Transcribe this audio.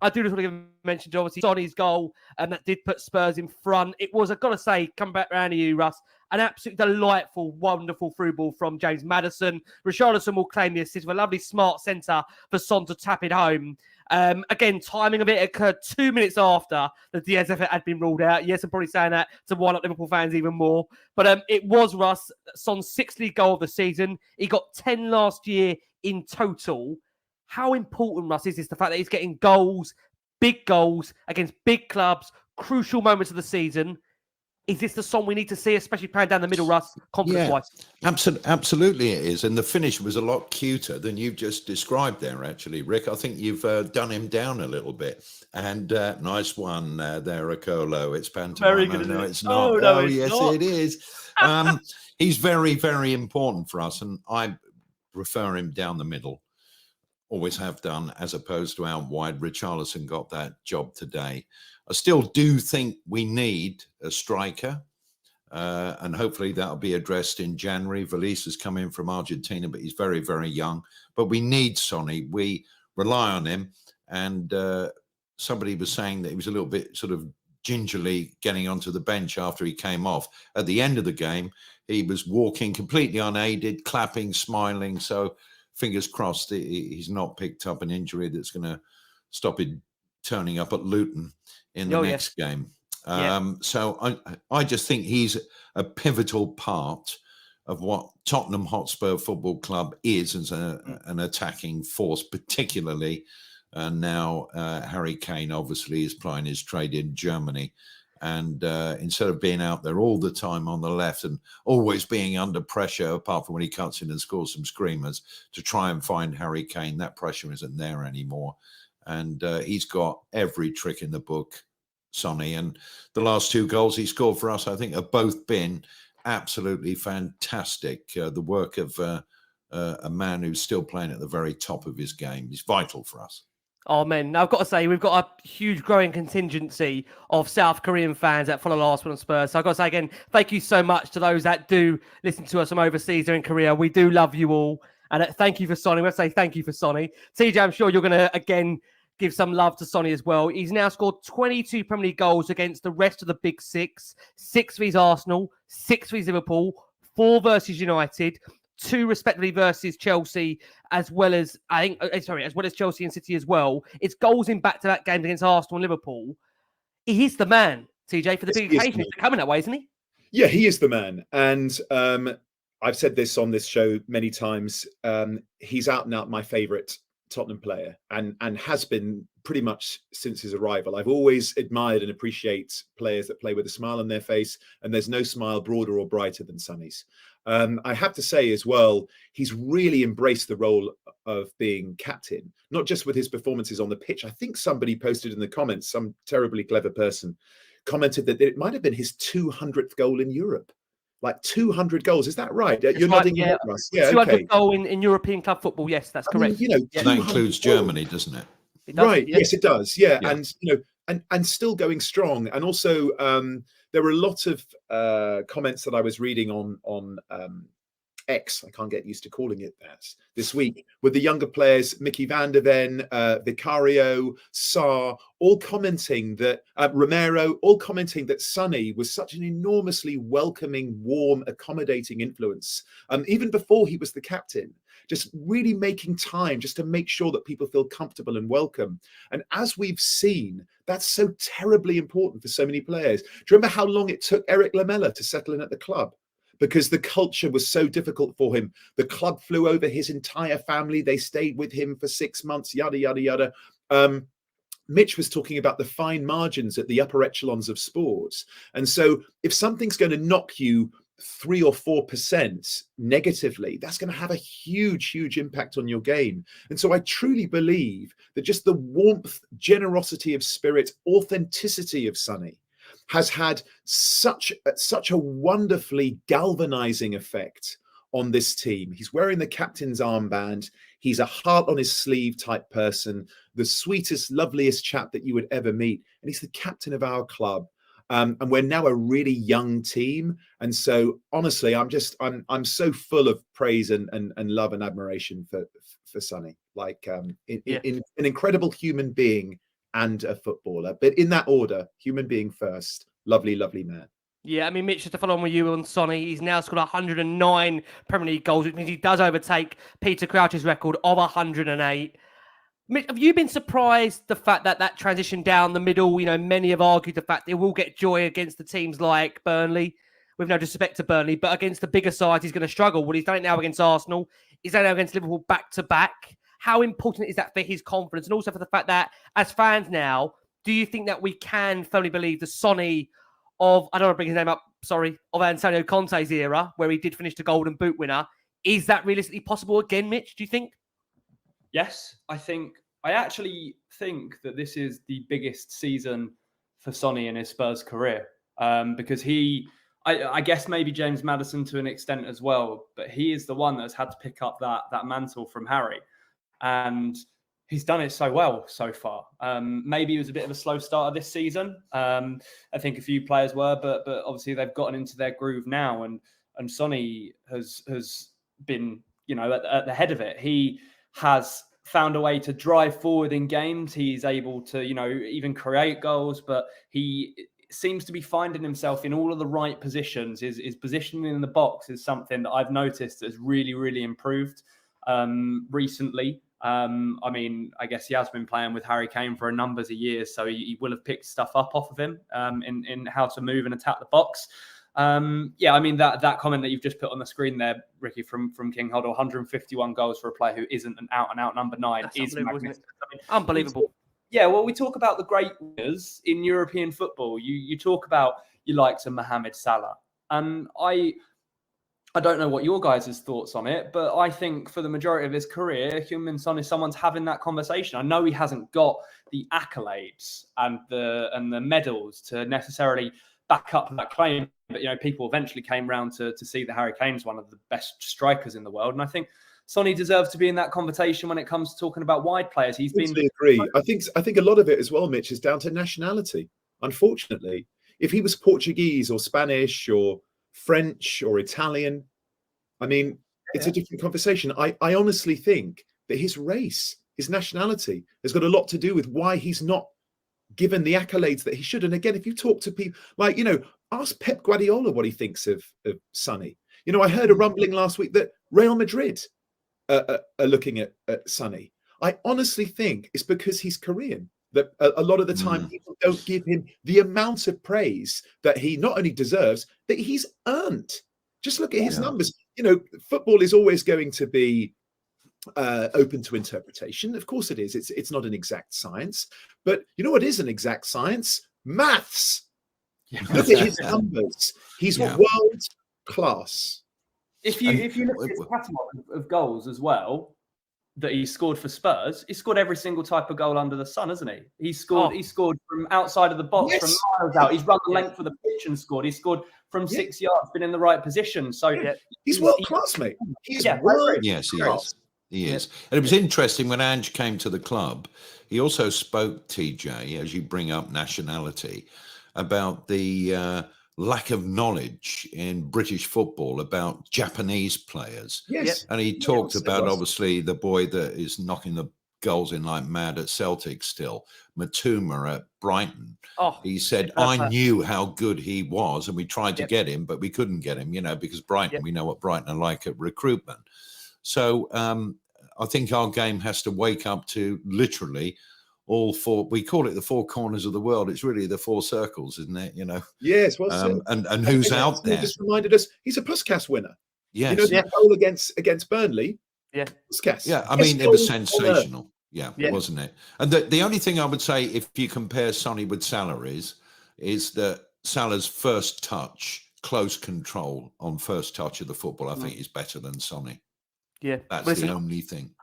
I do just want to give a mention to obviously Sonny's goal, and that did put Spurs in front. It was, I've got to say, come back around to you, Russ, an absolutely delightful, wonderful through ball from James Maddison. Richarlison will claim the assist with a lovely smart centre for Son to tap it home. Again, timing of it occurred 2 minutes after the Diaz effort had been ruled out. Yes, I'm probably saying that to wind up Liverpool fans even more. But it was Russ, Son's 6th league goal of the season. He got 10 last year in total. How important, Russ, is this? The fact that he's getting goals, big goals against big clubs, crucial moments of the season. Is this the Son we need to see, especially playing down the middle, Russ, confidence-wise? Absolutely it is. And the finish was a lot cuter than you've just described there, actually, Rick. I think you've done him down a little bit. And nice one there, Akolo. It's pantomime. Very good, no, it? it's not. No, it's yes, not. It is. He's very, very important for us. And I prefer him down the middle. Always have done, as opposed to out wide. Richarlison got that job today. I still do think we need a striker, and hopefully that'll be addressed in January. Valise has come in from Argentina, but he's very, very young. But we need Sonny. We rely on him. And somebody was saying that he was a little bit sort of gingerly getting onto the bench after he came off. At the end of the game, he was walking completely unaided, clapping, smiling. So fingers crossed he's not picked up an injury that's going to stop him turning up at Luton in the next game. So I just think he's a pivotal part of what Tottenham Hotspur Football Club is as an attacking force, particularly now Harry Kane obviously is playing his trade in Germany. And instead of being out there all the time on the left and always being under pressure, apart from when he cuts in and scores some screamers, to try and find Harry Kane, that pressure isn't there anymore. And he's got every trick in the book, Sonny. And the last 2 goals he scored for us, I think, have both been absolutely fantastic. The work of a man who's still playing at the very top of his game. He's vital for us. Oh, man. Now, I've got to say, we've got a huge growing contingency of South Korean fans that follow Last One on Spurs. So I've got to say again, thank you so much to those that do listen to us from overseas or in Korea. We do love you all. And thank you for Sonny. We'll say thank you for Sonny. TJ, I'm sure you're going to, again, give some love to Sonny as well. He's now scored 22 Premier League goals against the rest of the big 6. 6 for his Arsenal, 6 for his Liverpool, 4 versus United, 2 respectively versus Chelsea, as well as Chelsea and City as well. It's goals in back-to-back games against Arsenal and Liverpool. He is the man, TJ, for the big occasion. He's coming that way, isn't he? Yeah, he is the man. And I've said this on this show many times. He's out and out my favourite Tottenham player, and has been pretty much since his arrival. I've always admired and appreciate players that play with a smile on their face, and there's no smile broader or brighter than Sonny's. I have to say as well, he's really embraced the role of being captain, not just with his performances on the pitch. I think somebody posted in the comments, some terribly clever person commented that it might have been his 200th goal in Europe. Like 200 goals, is that right? You're nodding your head, Russ. Yeah, 200 goal in European club football. Yes, that's correct. I mean, that includes Germany, doesn't it? It does, right. Yes, it does. Yeah. And still going strong. And also, there were a lot of comments that I was reading on X. I can't get used to calling it that this week, with the younger players, Mickey van der Ven, Vicario, Sarr, all commenting that Romero, all commenting that Sonny was such an enormously welcoming, warm, accommodating influence. Even before he was the captain, just really making time just to make sure that people feel comfortable and welcome. And as we've seen, that's so terribly important for so many players. Do you remember how long it took Eric Lamela to settle in at the club? Because the culture was so difficult for him. The club flew over his entire family. They stayed with him for 6 months, yada, yada, yada. Mitch was talking about the fine margins at the upper echelons of sports. And so if something's going to knock you 3 or 4% negatively, that's going to have a huge, huge impact on your game. And so I truly believe that just the warmth, generosity of spirit, authenticity of Sonny has had such a wonderfully galvanizing effect on this team. He's wearing the captain's armband. He's a heart on his sleeve type person, the sweetest, loveliest chap that you would ever meet. And he's the captain of our club. And we're now a really young team. And so honestly, I'm so full of praise and love and admiration for Sonny. Like an incredible human being and a footballer. But in that order, human being first, lovely, lovely man. Yeah, I mean, Mitch, just to follow on with you on Sonny, he's now scored 109 Premier League goals, which means he does overtake Peter Crouch's record of 108. Mitch, have you been surprised the fact that that transition down the middle, you know, many have argued the fact they will get joy against the teams like Burnley, with no disrespect to Burnley, but against the bigger sides, he's going to struggle. Well, he's done it now against Arsenal. He's done it now against Liverpool back-to-back. How important is that for his confidence? And also for the fact that, as fans now, do you think that we can firmly believe the Sonny of, I don't want to bring his name up, sorry, of Antonio Conte's era, where he did finish the Golden Boot winner? Is that realistically possible again, Mitch, do you think? Yes, I actually think that this is the biggest season for Sonny in his Spurs career, because I guess maybe James Maddison to an extent as well, but he is the one that's had to pick up that mantle from Harry, and he's done it so well so far. Maybe it was a bit of a slow starter this season. I think a few players were, but obviously they've gotten into their groove now, and Sonny has been, you know, at the head of it. He has found a way to drive forward in games. He's able to, you know, even create goals, but he seems to be finding himself in all of the right positions. His positioning in the box is something that I've noticed has really, really improved recently. I mean, I guess he has been playing with Harry Kane for a number of years, so he will have picked stuff up off of him in how to move and attack the box. Yeah, I mean, that comment that you've just put on the screen there, Ricky, from King Hoddle, 151 goals for a player who isn't an out-and-out number 9. That's is magnificent. I mean, unbelievable. Yeah, well, we talk about the great winners in European football. You talk about your likes of Mohamed Salah. And I don't know what your guys' thoughts on it, but I think for the majority of his career, Heung-min Son is someone's having that conversation. I know he hasn't got the accolades and the medals to necessarily back up that claim, but, you know, people eventually came round to see that Harry Kane's one of the best strikers in the world. And I think Sonny deserves to be in that conversation when it comes to talking about wide players. He's been. I agree. I think a lot of it as well, Mitch, is down to nationality. Unfortunately, if he was Portuguese or Spanish or French or Italian, I mean, it's a different conversation. I honestly think that his race, his nationality, has got a lot to do with why he's not given the accolades that he should. And again, if you talk to people, like, you know, ask Pep Guardiola what he thinks of Sonny. You know, I heard a rumbling last week that Real Madrid are looking at Sonny. I honestly think it's because he's Korean that a lot of the time people don't give him the amount of praise that he not only deserves, that he's earned. Just look at his numbers. You know, football is always going to be open to interpretation. Of course it is. It's not an exact science. But you know what is an exact science? Maths. Look at his numbers. He's world class. If you look at his catalogue of goals as well that he scored for Spurs, he scored every single type of goal under the sun, hasn't he? He scored from outside of the box, from miles out. He's run the length of the pitch and scored. He scored from 6 yards, been in the right position. So he's world class, mate. He's world Yes, he class. is. He is. And it was interesting when Ange came to the club, he also spoke, TJ, as you bring up nationality, about the lack of knowledge in British football about Japanese players. Yes. And he talked about, obviously, the boy that is knocking the goals in like mad at Celtic still, Matuma at Brighton. He said, I knew how good he was, and we tried to get him, but we couldn't get him, you know, because Brighton, we know what Brighton are like at recruitment. So I think our game has to wake up to literally all four. We call it the four corners of the world. It's really the four circles, isn't it? You know. Yes. Well, and who's out there? Just reminded us he's a Puskas winner. Yes. You know, the goal against Burnley. Yeah. Puskas. Yeah. I mean, it was sensational. Yeah, wasn't it? And the only thing I would say, if you compare Sonny with Salah, is that Salah's first touch, close control on first touch of the football, I think is better than Sonny. Yeah. That's the only thing.